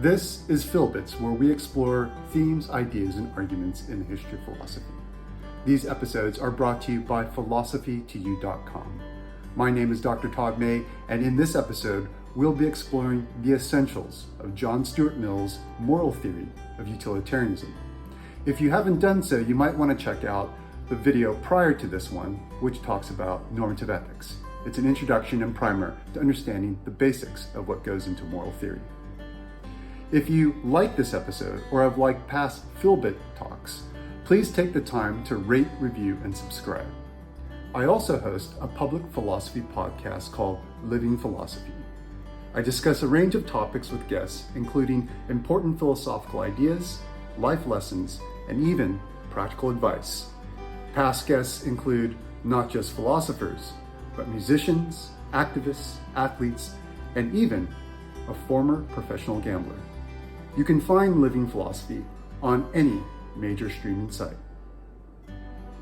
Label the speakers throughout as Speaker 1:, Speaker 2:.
Speaker 1: This is Philbits, where we explore themes, ideas, and arguments in the history of philosophy. These episodes are brought to you by philosophytoyou.com. My name is Dr. Todd Mei, and in this episode, we'll be exploring the essentials of John Stuart Mill's moral theory of utilitarianism. If you haven't done so, you might want to check out the video prior to this one, which talks about normative ethics. It's an introduction and primer to understanding the basics of what goes into moral theory. If you like this episode or have liked past Philbit talks, please take the time to rate, review, and subscribe. I also host a public philosophy podcast called Living Philosophy. I discuss a range of topics with guests, including important philosophical ideas, life lessons, and even practical advice. Past guests include not just philosophers, but musicians, activists, athletes, and even a former professional gambler. You can find Living Philosophy on any major streaming site.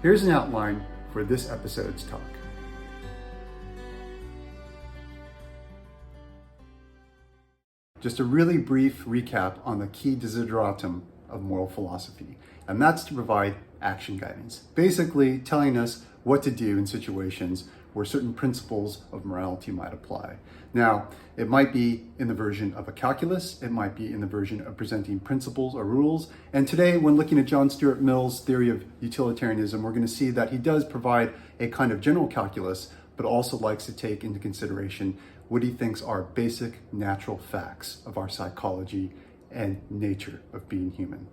Speaker 1: Here's an outline for this episode's talk. Just a really brief recap on the key desideratum of moral philosophy, and that's to provide action guidance, basically telling us what to do in situations where certain principles of morality might apply. Now, it might be in the version of a calculus, it might be in the version of presenting principles or rules, and today when looking at John Stuart Mill's theory of utilitarianism, we're going to see that he does provide a kind of general calculus, but also likes to take into consideration what he thinks are basic natural facts of our psychology and nature of being human.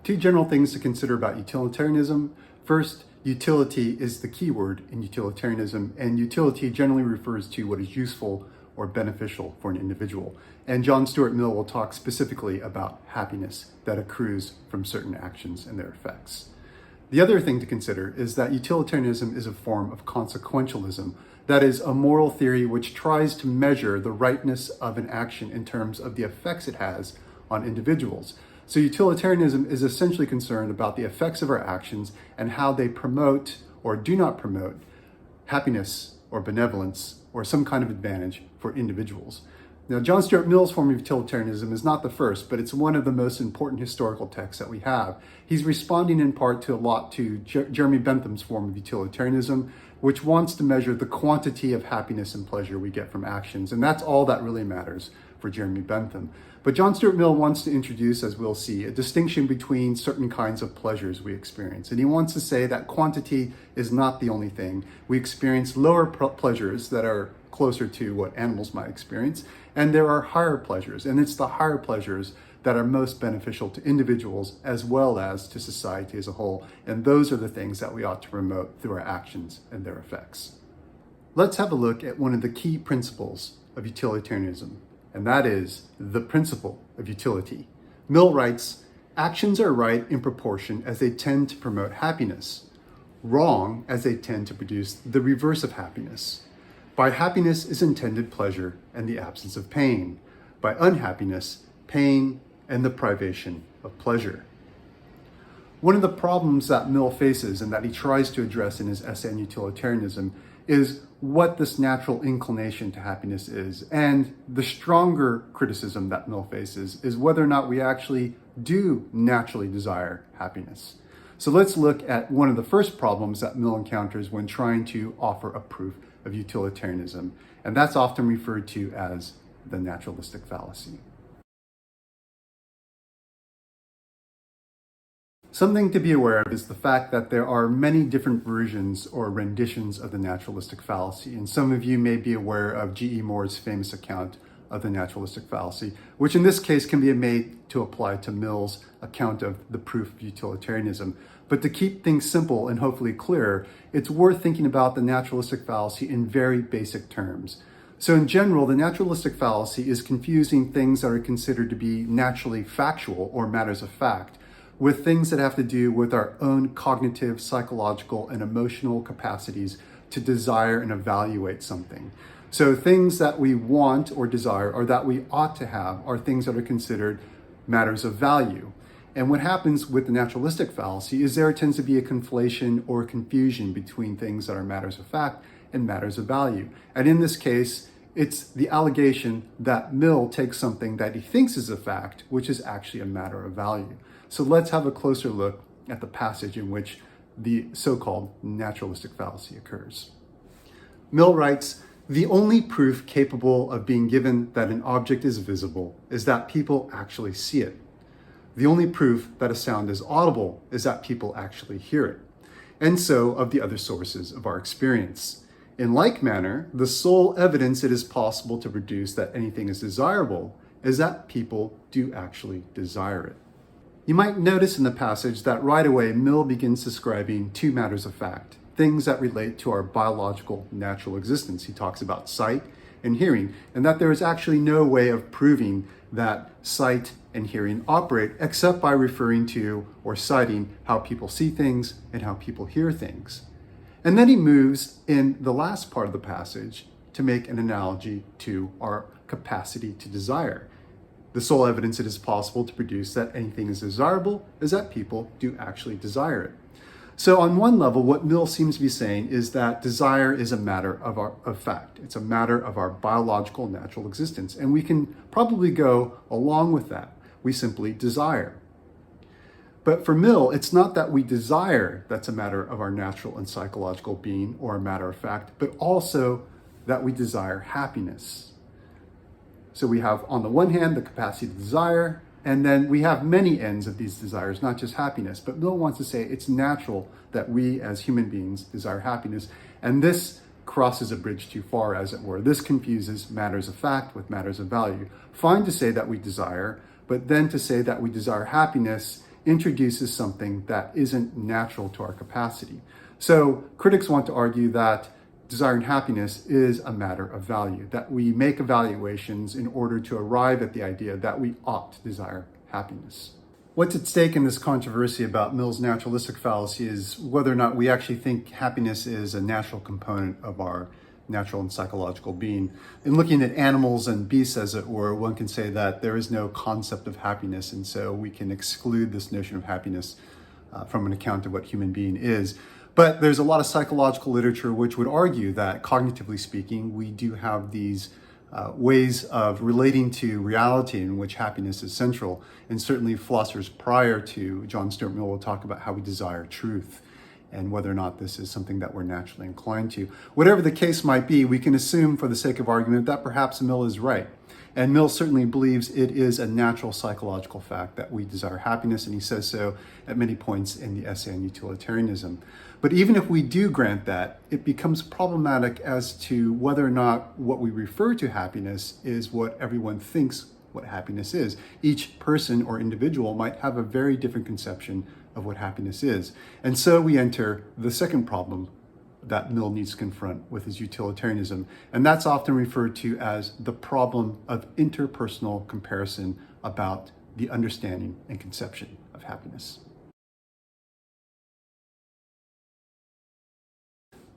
Speaker 1: Two general things to consider about utilitarianism. First, utility is the key word in utilitarianism, and utility generally refers to what is useful or beneficial for an individual. And John Stuart Mill will talk specifically about happiness that accrues from certain actions and their effects. The other thing to consider is that utilitarianism is a form of consequentialism. That is, a moral theory which tries to measure the rightness of an action in terms of the effects it has on individuals. So utilitarianism is essentially concerned about the effects of our actions and how they promote or do not promote happiness or benevolence or some kind of advantage for individuals. Now, John Stuart Mill's form of utilitarianism is not the first, but it's one of the most important historical texts that we have. He's responding in part to Jeremy Bentham's form of utilitarianism, which wants to measure the quantity of happiness and pleasure we get from actions. And that's all that really matters for Jeremy Bentham. But John Stuart Mill wants to introduce, as we'll see, a distinction between certain kinds of pleasures we experience. And he wants to say that quantity is not the only thing. We experience lower pleasures that are closer to what animals might experience, and there are higher pleasures. And it's the higher pleasures that are most beneficial to individuals as well as to society as a whole. And those are the things that we ought to promote through our actions and their effects. Let's have a look at one of the key principles of utilitarianism, and that is the principle of utility. Mill writes, "Actions are right in proportion as they tend to promote happiness, wrong as they tend to produce the reverse of happiness. By happiness is intended pleasure and the absence of pain. By unhappiness, pain and the privation of pleasure." One of the problems that Mill faces and that he tries to address in his essay on utilitarianism is what this natural inclination to happiness is. And the stronger criticism that Mill faces is whether or not we actually do naturally desire happiness. So let's look at one of the first problems that Mill encounters when trying to offer a proof of utilitarianism, and that's often referred to as the naturalistic fallacy. Something to be aware of is the fact that there are many different versions or renditions of the naturalistic fallacy, and some of you may be aware of G.E. Moore's famous account of the naturalistic fallacy, which in this case can be made to apply to Mill's account of the proof of utilitarianism. But to keep things simple and hopefully clear, it's worth thinking about the naturalistic fallacy in very basic terms. So in general, the naturalistic fallacy is confusing things that are considered to be naturally factual or matters of fact with things that have to do with our own cognitive, psychological, and emotional capacities to desire and evaluate something. So things that we want or desire or that we ought to have are things that are considered matters of value. And what happens with the naturalistic fallacy is there tends to be a conflation or confusion between things that are matters of fact and matters of value. And in this case, It's the allegation that Mill takes something that he thinks is a fact, which is actually a matter of value. So let's have a closer look at the passage in which the so-called naturalistic fallacy occurs. Mill writes, "The only proof capable of being given that an object is visible is that people actually see it. The only proof that a sound is audible is that people actually hear it, and so of the other sources of our experience. In like manner, the sole evidence it is possible to produce that anything is desirable is that people do actually desire it." You might notice in the passage that right away Mill begins describing two matters of fact, things that relate to our biological natural existence. He talks about sight and hearing, and that there is actually no way of proving that sight and hearing operate except by referring to or citing how people see things and how people hear things. And then he moves in the last part of the passage to make an analogy to our capacity to desire. The sole evidence it is possible to produce that anything is desirable is that people do actually desire it. So on one level, what Mill seems to be saying is that desire is a matter of fact. It's a matter of our biological natural existence. And we can probably go along with that. We simply desire. But for Mill, it's not that we desire that's a matter of our natural and psychological being or a matter of fact, but also that we desire happiness. So we have, on the one hand, the capacity to desire, and then we have many ends of these desires, not just happiness. But Mill wants to say it's natural that we as human beings desire happiness, and this crosses a bridge too far, as it were. This confuses matters of fact with matters of value. Fine to say that we desire, but then to say that we desire happiness introduces something that isn't natural to our capacity. So critics want to argue that desiring happiness is a matter of value, that we make evaluations in order to arrive at the idea that we ought to desire happiness. What's at stake in this controversy about Mill's naturalistic fallacy is whether or not we actually think happiness is a natural component of our natural and psychological being. In looking at animals and beasts, as it were, one can say that there is no concept of happiness, and so we can exclude this notion of happiness from an account of what human being is. But there's a lot of psychological literature which would argue that, cognitively speaking, we do have these ways of relating to reality in which happiness is central. And certainly philosophers prior to John Stuart Mill will talk about how we desire truth and whether or not this is something that we're naturally inclined to. Whatever the case might be, we can assume for the sake of argument that perhaps Mill is right. And Mill certainly believes it is a natural psychological fact that we desire happiness, and he says so at many points in the essay on utilitarianism. But even if we do grant that, it becomes problematic as to whether or not what we refer to happiness is what everyone thinks what happiness is. Each person or individual might have a very different conception of what happiness is. And so we enter the second problem that Mill needs to confront with his utilitarianism, and that's often referred to as the problem of interpersonal comparison about the understanding and conception of happiness.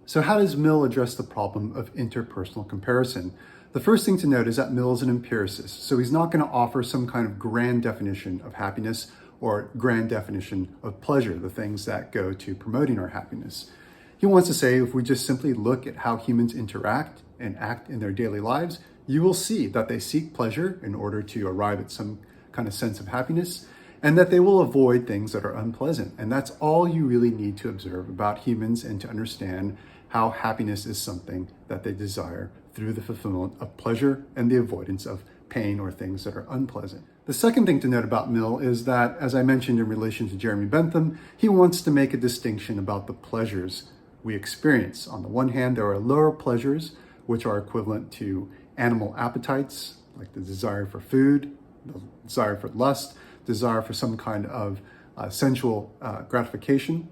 Speaker 1: So how does Mill address the problem of interpersonal comparison? The first thing to note is that Mill is an empiricist, so he's not going to offer some kind of grand definition of happiness or grand definition of pleasure, the things that go to promoting our happiness. He wants to say if we just simply look at how humans interact and act in their daily lives, you will see that they seek pleasure in order to arrive at some kind of sense of happiness, and that they will avoid things that are unpleasant. And that's all you really need to observe about humans and to understand how happiness is something that they desire through the fulfillment of pleasure and the avoidance of pain or things that are unpleasant. The second thing to note about Mill is that, as I mentioned in relation to Jeremy Bentham, he wants to make a distinction about the pleasures we experience. On the one hand, there are lower pleasures, which are equivalent to animal appetites, like the desire for food, the desire for lust, desire for some kind of sensual gratification.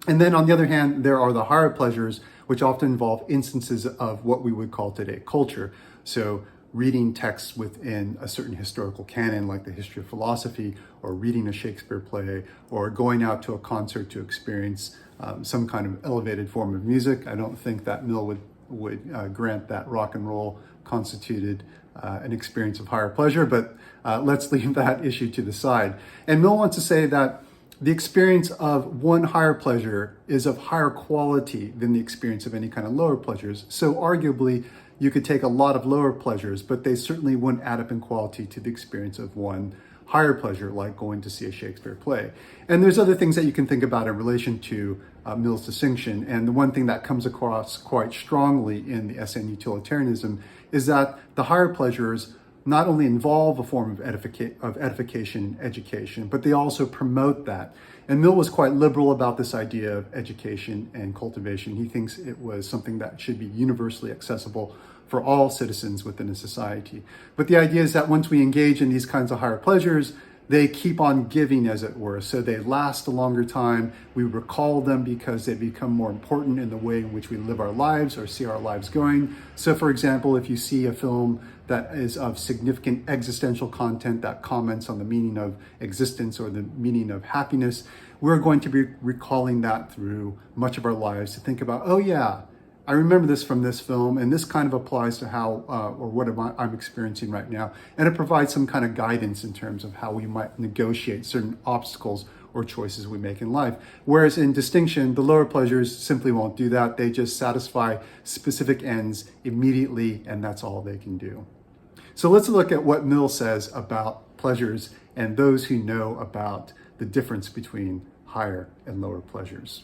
Speaker 1: And then on the other hand, there are the higher pleasures, which often involve instances of what we would call today culture. So reading texts within a certain historical canon, like the history of philosophy, or reading a Shakespeare play, or going out to a concert to experience some kind of elevated form of music. I don't think that Mill would grant that rock and roll constituted an experience of higher pleasure, but let's leave that issue to the side. And Mill wants to say that the experience of one higher pleasure is of higher quality than the experience of any kind of lower pleasures. So arguably, you could take a lot of lower pleasures, but they certainly wouldn't add up in quality to the experience of one higher pleasure, like going to see a Shakespeare play. And there's other things that you can think about in relation to Mill's distinction. And the one thing that comes across quite strongly in the essay on utilitarianism is that the higher pleasures not only involve a form of edification, education, but they also promote that. And Mill was quite liberal about this idea of education and cultivation. He thinks it was something that should be universally accessible for all citizens within a society. But the idea is that once we engage in these kinds of higher pleasures, they keep on giving, as it were. So they last a longer time. We recall them because they become more important in the way in which we live our lives or see our lives going. So for example, if you see a film that is of significant existential content that comments on the meaning of existence or the meaning of happiness, we're going to be recalling that through much of our lives to think about, oh yeah, I remember this from this film, and this kind of applies to how or what I'm experiencing right now. And it provides some kind of guidance in terms of how we might negotiate certain obstacles or choices we make in life. Whereas in distinction, the lower pleasures simply won't do that. They just satisfy specific ends immediately, and that's all they can do. So let's look at what Mill says about pleasures and those who know about the difference between higher and lower pleasures.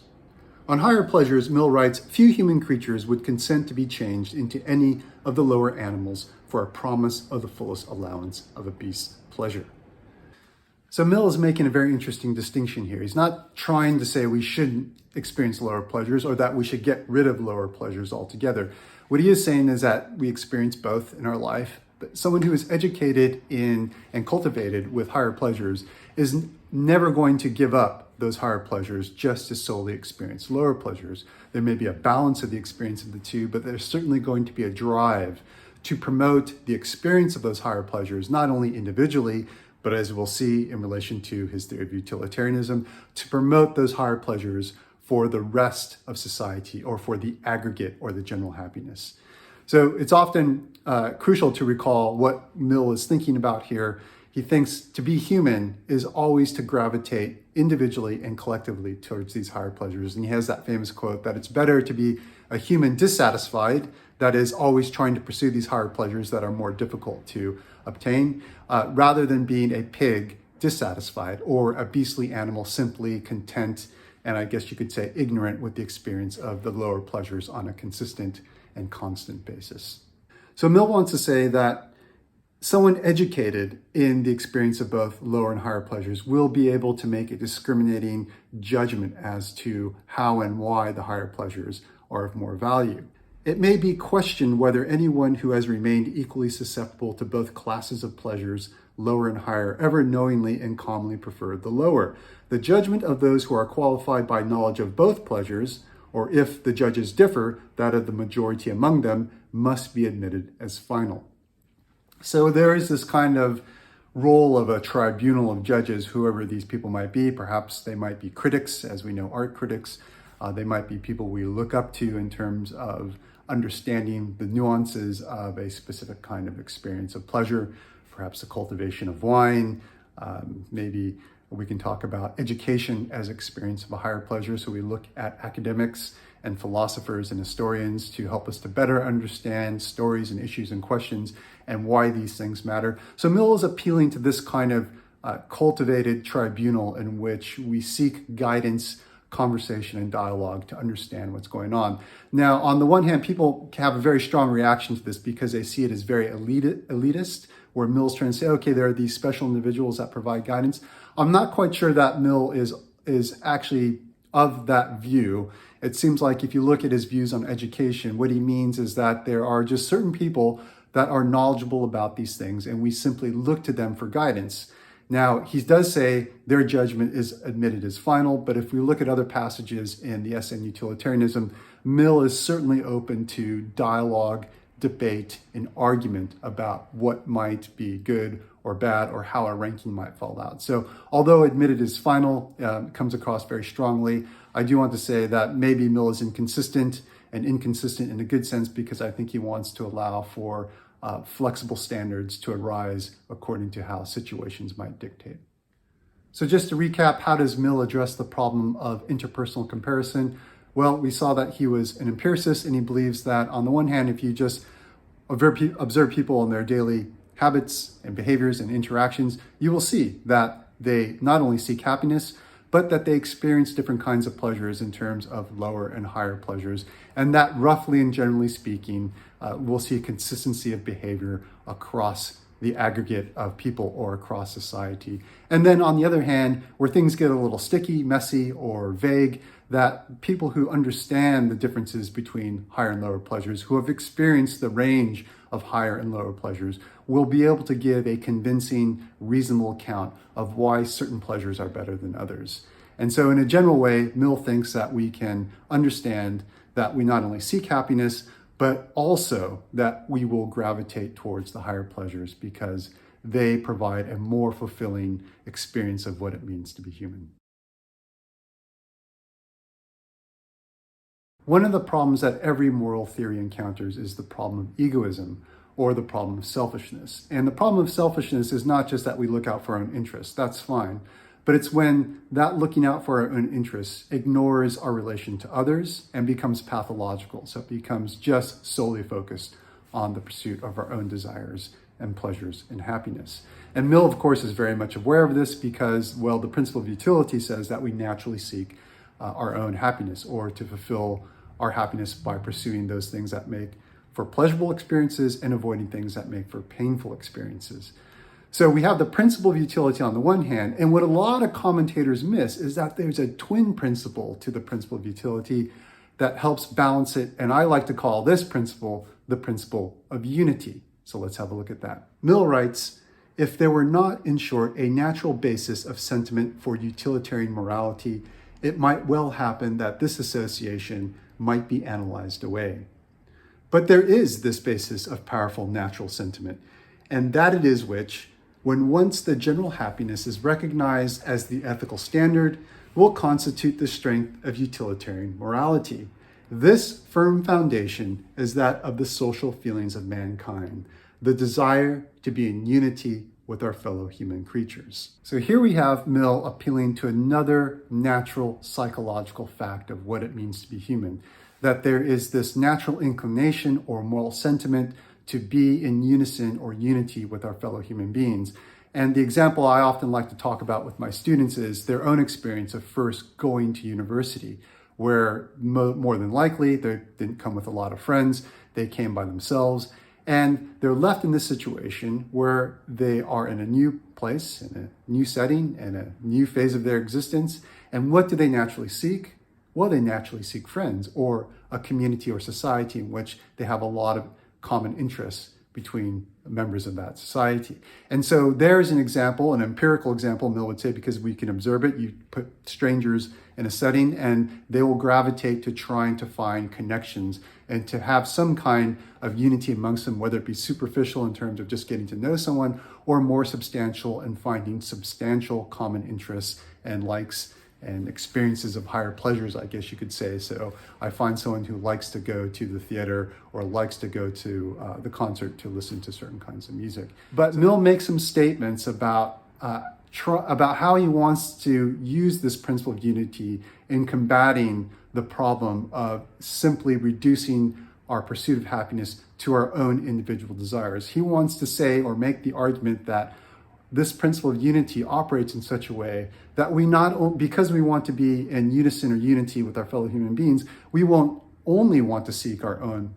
Speaker 1: On higher pleasures, Mill writes, few human creatures would consent to be changed into any of the lower animals for a promise of the fullest allowance of a beast's pleasure. So Mill is making a very interesting distinction here. He's not trying to say we shouldn't experience lower pleasures or that we should get rid of lower pleasures altogether. What he is saying is that we experience both in our life, but someone who is educated in and cultivated with higher pleasures is never going to give up those higher pleasures just to solely experience lower pleasures. There may be a balance of the experience of the two, but there's certainly going to be a drive to promote the experience of those higher pleasures, not only individually, but as we'll see in relation to his theory of utilitarianism, to promote those higher pleasures for the rest of society or for the aggregate or the general happiness. So it's often crucial to recall what Mill is thinking about here. He thinks to be human is always to gravitate individually and collectively towards these higher pleasures. And he has that famous quote that it's better to be a human dissatisfied, that is always trying to pursue these higher pleasures that are more difficult to obtain, rather than being a pig dissatisfied or a beastly animal simply content and I guess you could say ignorant with the experience of the lower pleasures on a consistent and constant basis. So Mill wants to say that someone educated in the experience of both lower and higher pleasures will be able to make a discriminating judgment as to how and why the higher pleasures are of more value. It may be questioned whether anyone who has remained equally susceptible to both classes of pleasures, lower and higher, ever knowingly and commonly preferred the lower. The judgment of those who are qualified by knowledge of both pleasures, or if the judges differ, that of the majority among them, must be admitted as final. So there is this kind of role of a tribunal of judges, whoever these people might be. Perhaps they might be critics, as we know, art critics. They might be people we look up to in terms of understanding the nuances of a specific kind of experience of pleasure, perhaps the cultivation of wine. Maybe we can talk about education as experience of a higher pleasure. So we look at academics and philosophers and historians to help us to better understand stories and issues and questions and why these things matter. So Mill is appealing to this kind of cultivated tribunal in which we seek guidance, conversation, and dialogue to understand what's going on. Now, on the one hand, people have a very strong reaction to this because they see it as very elitist, where Mill's trying to say, okay, there are these special individuals that provide guidance. I'm not quite sure that Mill is actually of that view. It seems like if you look at his views on education, what he means is that there are just certain people that are knowledgeable about these things, and we simply look to them for guidance. Now, he does say their judgment is admitted as final, but if we look at other passages in the essay on utilitarianism, Mill is certainly open to dialogue, debate, and argument about what might be good or bad or how a ranking might fall out. So although admitted as final comes across very strongly, I do want to say that maybe Mill is inconsistent in a good sense, because I think he wants to allow for flexible standards to arise according to how situations might dictate. So just to recap, how does Mill address the problem of interpersonal comparison? Well, we saw that he was an empiricist, and he believes that on the one hand, if you just observe people in their daily habits and behaviors and interactions, you will see that they not only seek happiness, but that they experience different kinds of pleasures in terms of lower and higher pleasures. And that roughly and generally speaking, we'll see a consistency of behavior across the aggregate of people or across society. And then on the other hand, where things get a little sticky, messy, or vague, that people who understand the differences between higher and lower pleasures, who have experienced the range of higher and lower pleasures, will be able to give a convincing, reasonable account of why certain pleasures are better than others. And so in a general way, Mill thinks that we can understand that we not only seek happiness, but also that we will gravitate towards the higher pleasures because they provide a more fulfilling experience of what it means to be human. One of the problems that every moral theory encounters is the problem of egoism, or the problem of selfishness. And the problem of selfishness is not just that we look out for our own interests, that's fine, but it's when that looking out for our own interests ignores our relation to others and becomes pathological. So it becomes just solely focused on the pursuit of our own desires and pleasures and happiness. And Mill, of course, is very much aware of this because, well, the principle of utility says that we naturally seek our own happiness, or to fulfill our happiness by pursuing those things that make for pleasurable experiences and avoiding things that make for painful experiences. So we have the principle of utility on the one hand, and what a lot of commentators miss is that there's a twin principle to the principle of utility that helps balance it, and I like to call this principle the principle of unity. So let's have a look at that. Mill writes, if there were not, in short, a natural basis of sentiment for utilitarian morality, it might well happen that this association might be analyzed away. But there is this basis of powerful natural sentiment, and that it is which, when once the general happiness is recognized as the ethical standard, will constitute the strength of utilitarian morality. This firm foundation is that of the social feelings of mankind, the desire to be in unity with our fellow human creatures. So here we have Mill appealing to another natural psychological fact of what it means to be human, that there is this natural inclination or moral sentiment to be in unison or unity with our fellow human beings. And the example I often like to talk about with my students is their own experience of first going to university, where more than likely they didn't come with a lot of friends, they came by themselves, and they're left in this situation where they are in a new place, in a new setting, and a new phase of their existence. And what do they naturally seek? Well, they naturally seek friends or a community or society in which they have a lot of common interests between members of that society. And so there's an example, an empirical example, Mill would say, because we can observe it. You put strangers in a setting and they will gravitate to trying to find connections and to have some kind of unity amongst them, whether it be superficial in terms of just getting to know someone or more substantial in finding substantial common interests and likes and experiences of higher pleasures, I guess you could say. So I find someone who likes to go to the theater or likes to go to the concert to listen to certain kinds of music. But Mill makes some statements about how he wants to use this principle of unity in combating the problem of simply reducing our pursuit of happiness to our own individual desires. He wants to say or make the argument that this principle of unity operates in such a way that we not, because we want to be in unison or unity with our fellow human beings, we won't only want to seek our own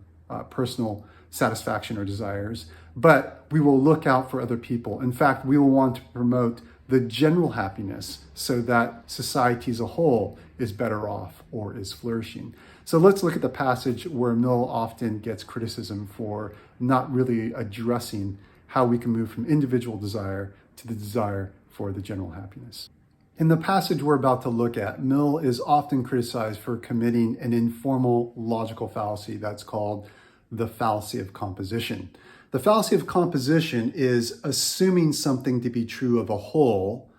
Speaker 1: personal satisfaction or desires, but we will look out for other people. In fact, we will want to promote the general happiness so that society as a whole is better off or is flourishing. So let's look at the passage where Mill often gets criticism for not really addressing how we can move from individual desire to the desire for the general happiness. In the passage we're about to look at, Mill is often criticized for committing an informal logical fallacy that's called the fallacy of composition. The fallacy of composition is assuming something to be true of a whole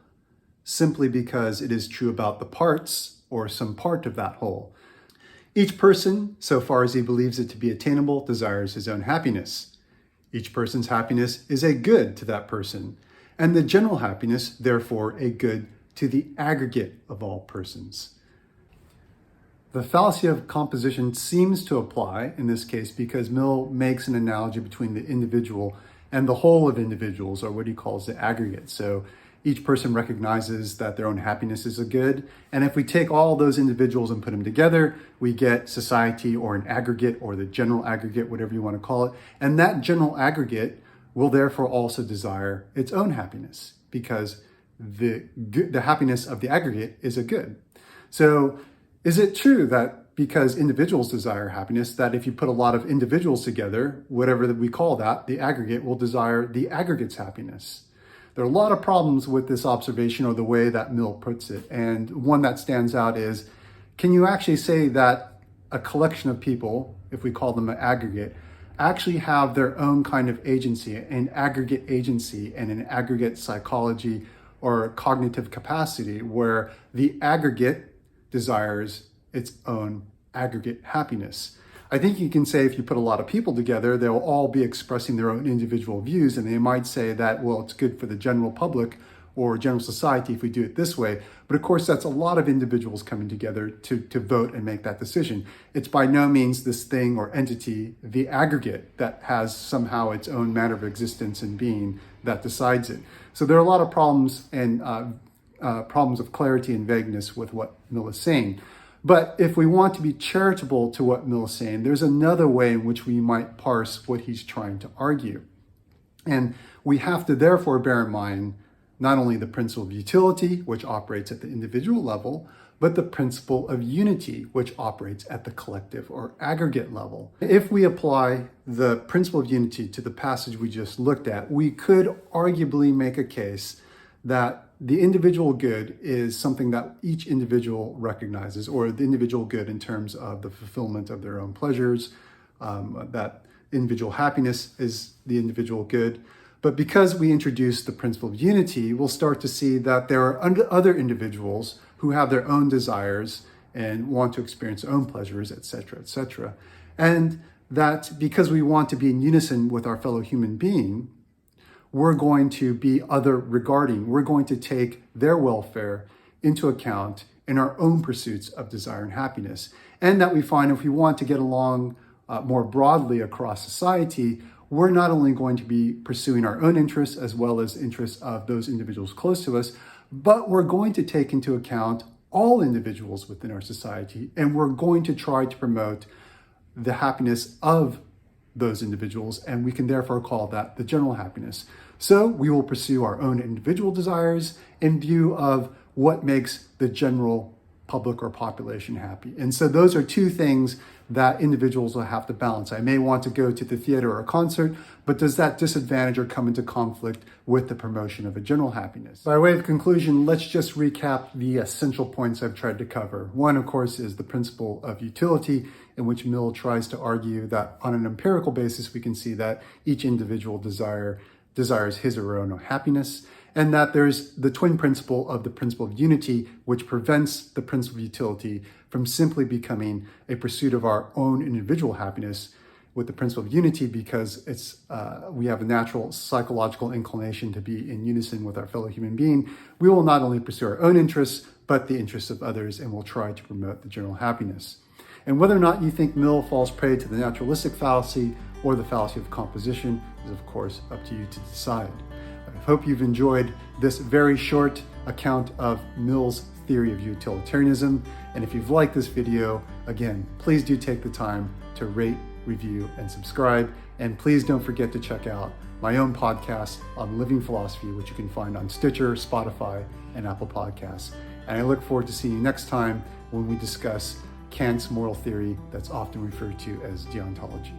Speaker 1: simply because it is true about the parts or some part of that whole. Each person, so far as he believes it to be attainable, desires his own happiness. Each person's happiness is a good to that person, and the general happiness, therefore, a good to the aggregate of all persons. The fallacy of composition seems to apply in this case because Mill makes an analogy between the individual and the whole of individuals, or what he calls the aggregate. So each person recognizes that their own happiness is a good. And if we take all those individuals and put them together, we get society, or an aggregate, or the general aggregate, whatever you want to call it. And that general aggregate will therefore also desire its own happiness, because the happiness of the aggregate is a good. So is it true that because individuals desire happiness, that if you put a lot of individuals together, whatever that we call that, the aggregate will desire the aggregate's happiness? There are a lot of problems with this observation, or the way that Mill puts it. And one that stands out is, can you actually say that a collection of people, if we call them an aggregate, actually have their own kind of agency, an aggregate agency and an aggregate psychology or cognitive capacity, where the aggregate desires its own aggregate happiness? I think you can say if you put a lot of people together, they'll all be expressing their own individual views, and they might say that, well, it's good for the general public or general society if we do it this way. But of course, that's a lot of individuals coming together to vote and make that decision. It's by no means this thing or entity, the aggregate, that has somehow its own manner of existence and being that decides it. So there are a lot of problems and problems of clarity and vagueness with what Mill is saying. But if we want to be charitable to what Mill is saying, there's another way in which we might parse what he's trying to argue. And we have to therefore bear in mind not only the principle of utility, which operates at the individual level, but the principle of unity, which operates at the collective or aggregate level. If we apply the principle of unity to the passage we just looked at, we could arguably make a case that the individual good is something that each individual recognizes, or the individual good in terms of the fulfillment of their own pleasures, that individual happiness is the individual good. But because we introduce the principle of unity, we'll start to see that there are other individuals who have their own desires and want to experience their own pleasures, etc., etc. And that because we want to be in unison with our fellow human being, we're going to be other regarding. We're going to take their welfare into account in our own pursuits of desire and happiness. And that we find if we want to get along more broadly across society, we're not only going to be pursuing our own interests as well as interests of those individuals close to us, but we're going to take into account all individuals within our society, and we're going to try to promote the happiness of those individuals, and we can therefore call that the general happiness. So we will pursue our own individual desires in view of what makes the general public or population happy. And so those are two things that individuals will have to balance. I may want to go to the theater or a concert, but does that disadvantage or come into conflict with the promotion of a general happiness? By way of conclusion, let's just recap the essential points I've tried to cover. One, of course, is the principle of utility, in which Mill tries to argue that on an empirical basis, we can see that each individual desires his or her own happiness, and that there's the twin principle of the principle of unity, which prevents the principle of utility from simply becoming a pursuit of our own individual happiness with the principle of unity, because we have a natural psychological inclination to be in unison with our fellow human being. We will not only pursue our own interests, but the interests of others, and will try to promote the general happiness. And whether or not you think Mill falls prey to the naturalistic fallacy or the fallacy of composition is, of course, up to you to decide. I hope you've enjoyed this very short account of Mill's theory of utilitarianism. And if you've liked this video, again, please do take the time to rate, review, and subscribe. And please don't forget to check out my own podcast on living philosophy, which you can find on Stitcher, Spotify, and Apple Podcasts. And I look forward to seeing you next time when we discuss Kant's moral theory that's often referred to as deontology.